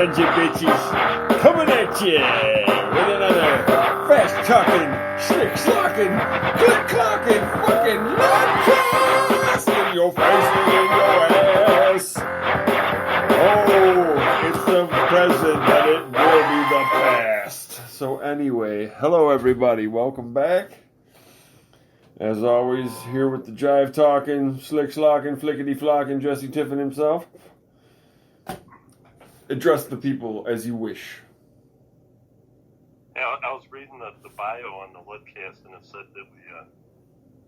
bunch of bitches coming at you with another fast talking, slick slocking, click clocking, fucking podcast in your face and in your ass. Oh, it's the present, but it will be the past. So anyway, hello everybody, welcome back. As always, here with the jive talking, slick slocking, flickety flocking, Jesse Tiffin himself. Address the people as you wish. Yeah, I was reading the bio on the webcast, and it said that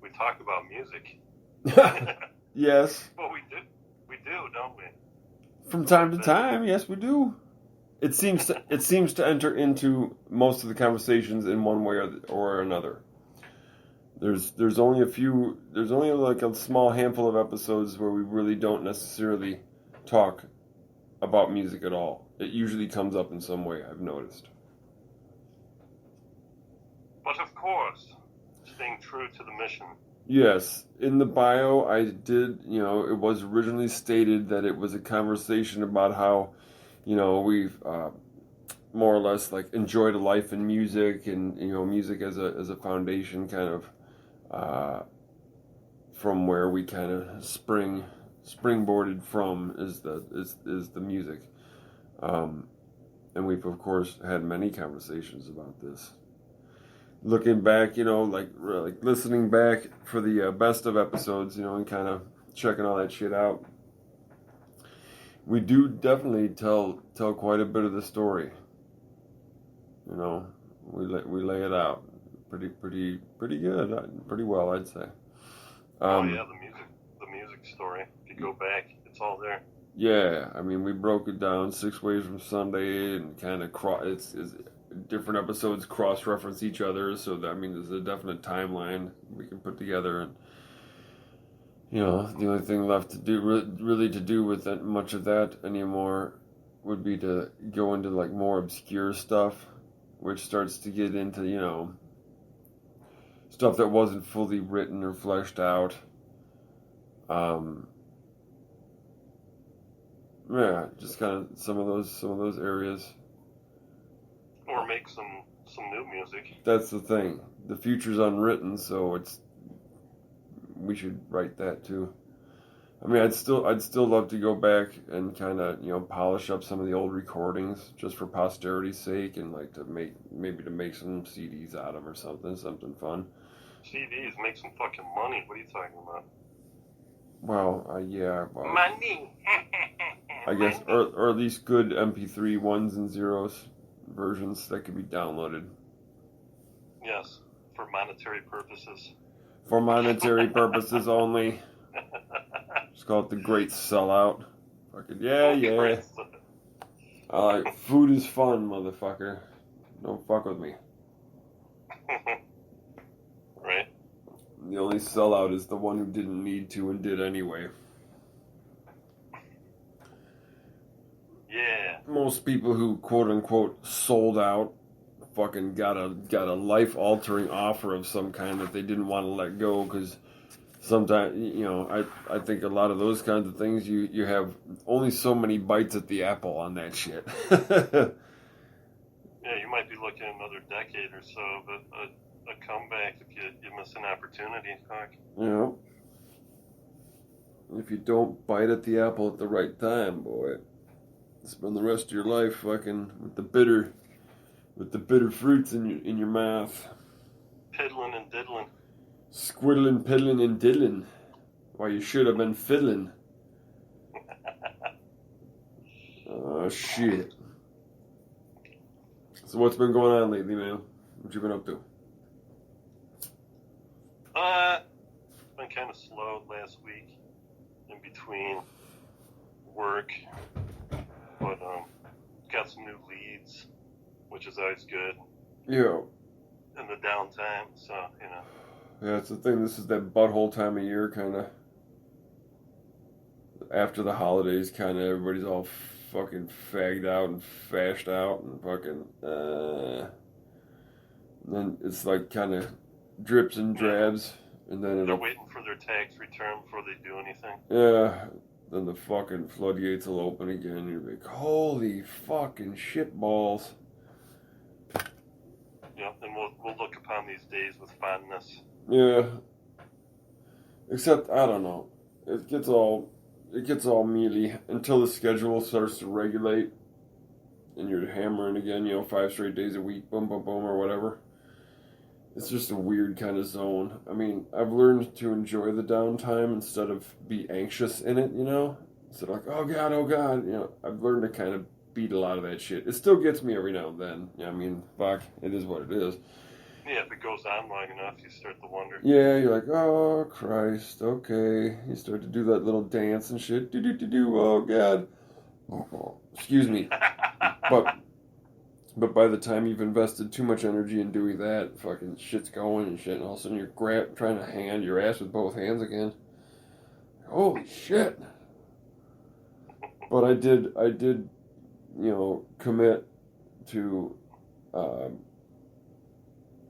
we talk about music. Yes. Well, we do, don't we? From time to time, yes, we do. It seems to enter into most of the conversations in one way or another. There's only like a small handful of episodes where we really don't necessarily talk about music at all. It usually comes up in some way, I've noticed. But of course, staying true to the mission. Yes, in the bio, I did, it was originally stated that it was a conversation about how, we've more or less like enjoyed a life in music and, music as a foundation kind of from where we kind of springboarded from is the music. And we've of course had many conversations about this. Looking back, like listening back for the best of episodes, and kind of checking all that shit out. We do definitely tell quite a bit of the story. We lay it out pretty good, pretty well, I'd say. Oh yeah, the music story. If you go back, it's all there. Yeah, I mean, we broke it down 6 ways from Sunday and kind of it's different episodes cross-reference each other, so that, there's a definite timeline we can put together, and the only thing left to do really to do with much of that anymore would be to go into like more obscure stuff, which starts to get into stuff that wasn't fully written or fleshed out. Yeah, just kind of some of those areas. Or make some new music. That's the thing. The future's unwritten, so we should write that too. I'd still love to go back and kind of polish up some of the old recordings just for posterity's sake, and like to make some CDs out of them or something fun. CDs make some fucking money. What are you talking about? Well, yeah. Well, money. I guess, or at least good MP3 ones and zeros versions that could be downloaded. Yes, for monetary purposes. For monetary purposes only. Just call it the Great Sellout. Fucking yeah. Food is fun, motherfucker. Don't fuck with me. Right. The only sellout is the one who didn't need to and did anyway. Yeah. Most people who quote unquote sold out fucking got a life altering offer of some kind that they didn't want to let go, because sometimes I think a lot of those kinds of things you have only so many bites at the apple on that shit. Yeah, you might be looking at another decade or so, but a comeback if you miss an opportunity. Fuck. If you don't bite at the apple at the right time, boy, spend the rest of your life fucking with the bitter fruits in your mouth. Piddling and diddling. Squiddling, piddling, and diddling. Why, you should have been fiddling. Oh, shit. So what's been going on lately, man? What you been up to? Been kind of slow last week in between work, but got some new leads, which is always good. Yeah. In the downtime, so Yeah, it's the thing. This is that butthole time of year, kind of. After the holidays, kind of everybody's all fucking fagged out and fashed out and fucking. And then it's like kind of drips and drabs, and then they're waiting for their tax return before they do anything. Yeah, then the fucking floodgates will open again. And you'll be like, holy fucking shit balls. Yeah, and we'll look upon these days with fondness. Yeah. Except, I don't know. It gets all mealy until the schedule starts to regulate and you're hammering again, 5 straight days a week, boom, boom, boom, or whatever. It's just a weird kind of zone. I mean, I've learned to enjoy the downtime instead of be anxious in it, Instead of like, oh God, I've learned to kind of beat a lot of that shit. It still gets me every now and then. I mean, fuck, it is what it is. Yeah, if it goes on long enough, you start to wonder. Yeah, you're like, oh Christ, okay. You start to do that little dance and shit. Do, oh God. Excuse me. But by the time you've invested too much energy in doing that, fucking shit's going and shit, and all of a sudden you're trying to hand your ass with both hands again. Holy shit. But I did, commit to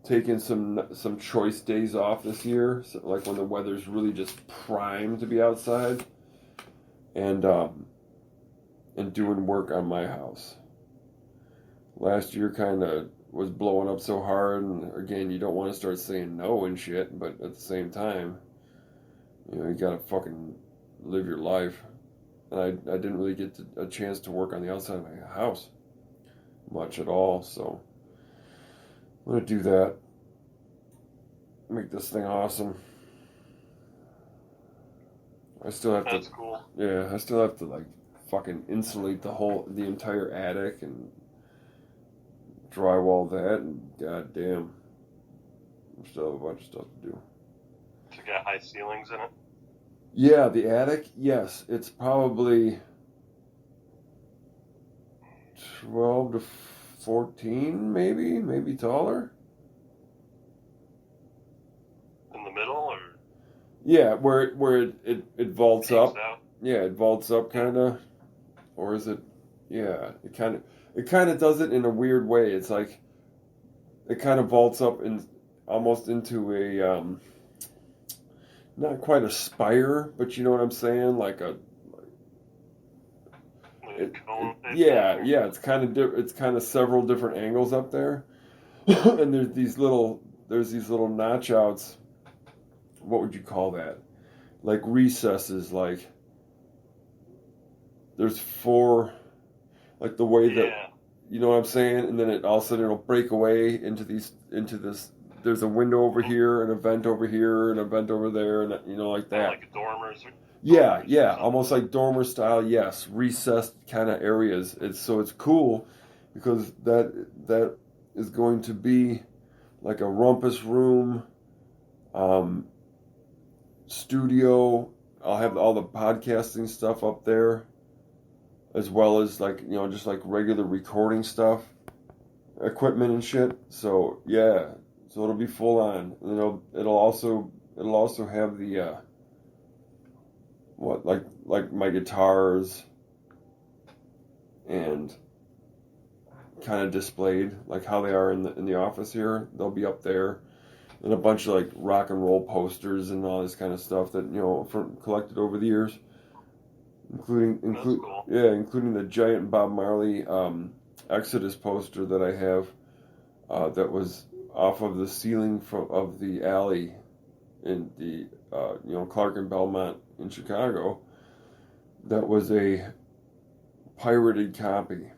taking some choice days off this year, so like when the weather's really just primed to be outside, and doing work on my house. Last year kind of was blowing up so hard, and again, you don't want to start saying no and shit, but at the same time, you gotta fucking live your life. And I didn't really get a chance to work on the outside of my house much at all, so I'm gonna do that. Make this thing awesome. I still have That's cool. Yeah, I still have to like fucking insulate the entire attic and drywall that, and goddamn, I still have a bunch of stuff to do. So you got high ceilings in it? Yeah, the attic, yes, it's probably 12 to 14, maybe taller. In the middle, or? Yeah, where it vaults up. Out? Yeah, it vaults up kind of, or is it? Yeah, it kind of does it in a weird way. It's like it kind of vaults up and almost into a not quite a spire, but you know what I'm saying, like a cone. Yeah, it's kind of several different angles up there, and there's these little notch outs. What would you call that? Like recesses, like there's 4, like the way that, you know what I'm saying, and then all of a sudden it'll break away into this. There's a window over here, and a vent over here, and a vent over there, and like that. Like dormers. Yeah, almost like dormer style. Yes, recessed kind of areas. It's cool because that is going to be like a rumpus room, studio. I'll have all the podcasting stuff up there, as well as like just like regular recording stuff, equipment and shit. So yeah, so it'll be full on. And it'll also have the like my guitars and kind of displayed like how they are in the office here. They'll be up there, and a bunch of like rock and roll posters and all this kind of stuff that collected over the years, including cool. including the giant Bob Marley Exodus poster that I have that was off of the ceiling of the alley in the Clark and Belmont in Chicago. That was a pirated copy,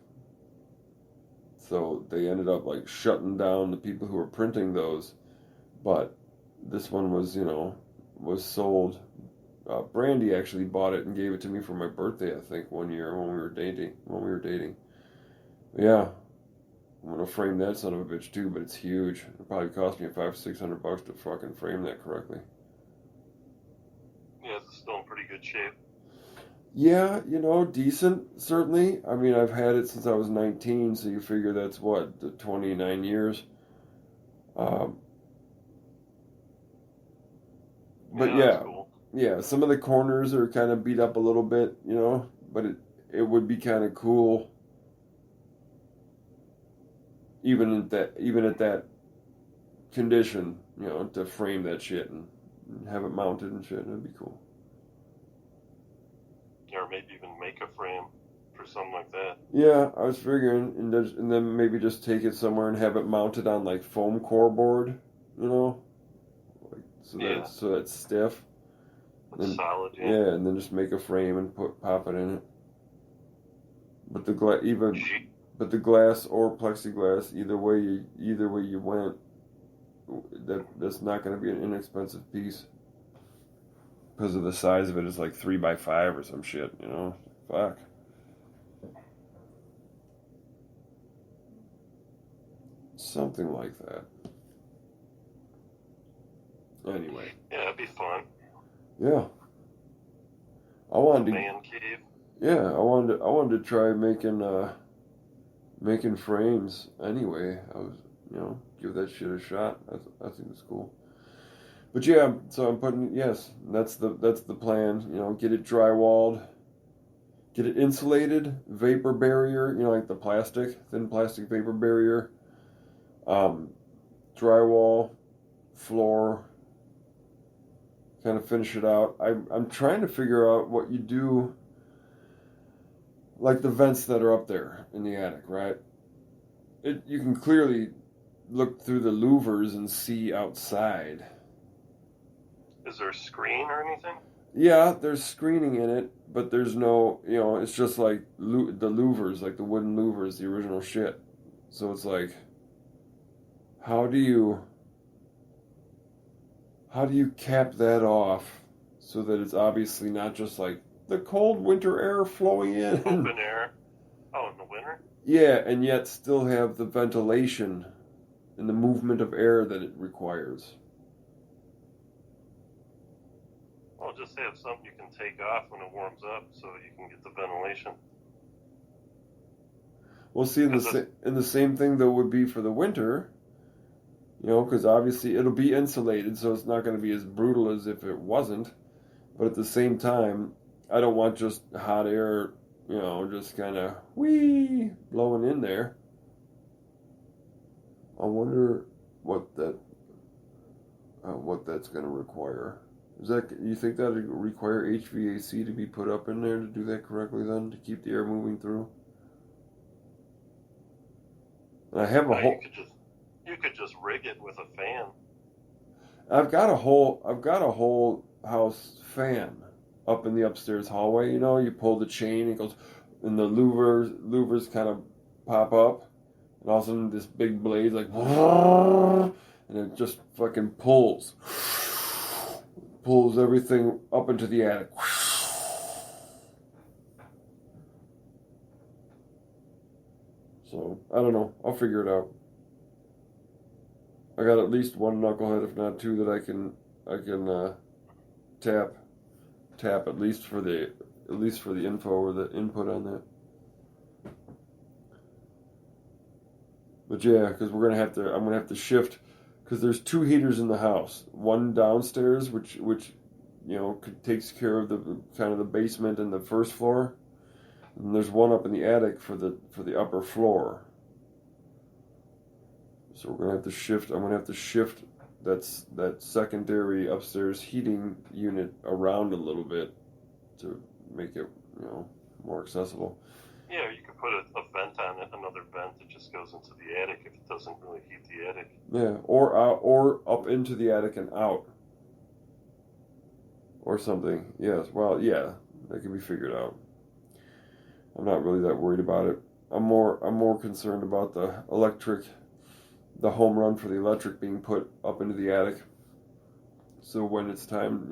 so they ended up like shutting down the people who were printing those. But this one was sold. Brandy actually bought it and gave it to me for my birthday, I think, one year when we were dating. Yeah, I'm gonna frame that son of a bitch too, but it's huge. It probably cost me $500-600 to fucking frame that correctly. Yeah, it's still in pretty good shape. Yeah, decent, certainly. I mean, I've had it since I was 19, so you figure that's 29 years. But Cool. Yeah, some of the corners are kind of beat up a little bit, but it would be kind of cool, even at that condition, to frame that shit and have it mounted and shit. That'd be cool. or maybe even make a frame for something like that. Yeah, I was figuring, and then maybe just take it somewhere and have it mounted on like foam core board, you know, like Yeah, so that's stiff. it's And solid. Yeah. yeah, and then just make a frame and pop it in it. But Gee, but the glass or plexiglass, either way you went, that's not going to be an inexpensive piece because of the size of it is like 3x5 or some shit, you know. Fuck. Something like that. Anyway. yeah, it'd be fun. Yeah. I A wanted to man cave. yeah, I wanted to try making frames anyway. I was, give that shit a shot. I think it's cool. But yeah, so I'm putting yes, that's the plan. Get it drywalled, get it insulated, vapor barrier. Like the thin plastic vapor barrier. Drywall, floor. Kind of finish it out. I'm trying to figure out what you do. Like the vents that are up there in the attic, right? You can clearly look through the louvers and see outside. Is there a screen or anything? Yeah, there's screening in it, but there's no, it's just like the louvers, like the wooden louvers, the original shit. So it's like, how do you cap that off so that it's obviously not just like the cold winter air flowing in? Open air. Oh, in the winter? Yeah, and yet still have the ventilation and the movement of air that it requires. Well, just have something you can take off when it warms up so you can get the ventilation. We'll see in the same thing though would be for the winter, because obviously it'll be insulated, so it's not going to be as brutal as if it wasn't. But at the same time, I don't want just hot air, just kind of blowing in there. I wonder what that's going to require. You think that would require HVAC to be put up in there to do that correctly then, to keep the air moving through? And I have a whole. You could just rig it with a fan. I've got a whole house fan up in the upstairs hallway. You pull the chain, it goes, and the louvers kind of pop up, and all of a sudden this big blade like, and it just fucking pulls everything up into the attic. So I don't know. I'll figure it out. I got at least one knucklehead, if not two, that I can tap at least for the info or the input on that. But yeah, because I'm gonna have to shift, because there's two heaters in the house. One downstairs, which takes care of the kind of the basement and the first floor, and there's one up in the attic for the upper floor. So we're gonna have to shift. I'm gonna have to shift that secondary upstairs heating unit around a little bit to make it more accessible. Yeah, you could put a vent on it, another vent that just goes into the attic if it doesn't really heat the attic. Yeah, or up into the attic and out, or something. Yes, well, yeah, that can be figured out. I'm not really that worried about it. I'm more concerned about the home run for the electric being put up into the attic. So when it's time,